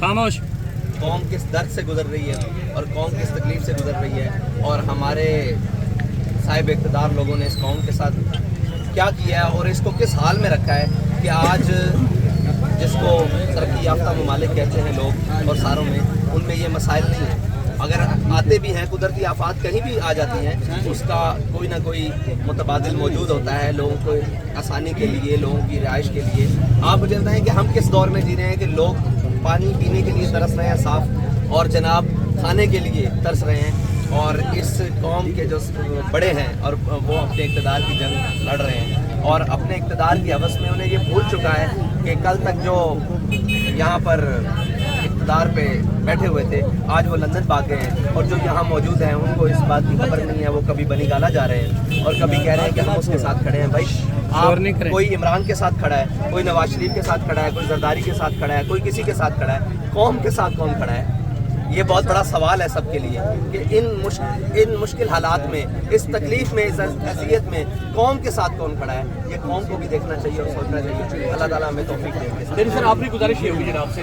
खामोश। कौम किस दर्द से गुजर रही है और कौम किस तकलीफ से गुजर रही है, और हमारे साहिब इक़्तिदार लोगों ने इस कौम के साथ क्या किया है और इसको किस हाल में रखा है कि आज जिसको तरक्की याफ्ता ममालिक कहते हैं लोग और सारों में, उनमें ये मसाइल नहीं है। अगर आते भी हैं, कुदरती आफात कहीं भी आ जाती हैं, उसका कोई ना कोई मुतबादिल मौजूद होता है लोगों को आसानी के लिए, लोगों की रिहाइश के लिए। आप मुझे बताएं कि हम किस दौर में जी रहे हैं कि लोग पानी पीने के लिए तरस रहे हैं साफ़, और जनाब खाने के लिए तरस रहे हैं, और इस कौम के जो बड़े हैं और वो अपने इक़्तिदार की जंग लड़ रहे हैं, और अपने इक़्तिदार की हवस में उन्हें ये भूल चुका है कि कल तक जो यहाँ पर इक़्तिदार पे बैठे हुए थे आज वो लंदन भाग गए हैं, और जो यहाँ मौजूद हैं उनको इस बात की खबर नहीं है। वो कभी बनी गाला जा रहे हैं और कभी कह रहे हैं कि हम उसके साथ खड़े हैं। भाई आप, कोई इमरान के साथ खड़ा है, कोई नवाज शरीफ के साथ खड़ा है, कोई जरदारी के साथ खड़ा है, कोई किसी के साथ खड़ा है, कौम के साथ कौन खड़ा है? ये बहुत बड़ा सवाल है सबके लिए कि इन मुश्किल हालात में, इस तकलीफ़ में, इस अज़ियत में कौम के साथ कौन खड़ा है। ये कौम को भी देखना चाहिए और सोचना चाहिए। अल्लाह ताला हमें तौफीक दे। सर, आखिरी गुजारिश ये होगी जनाब से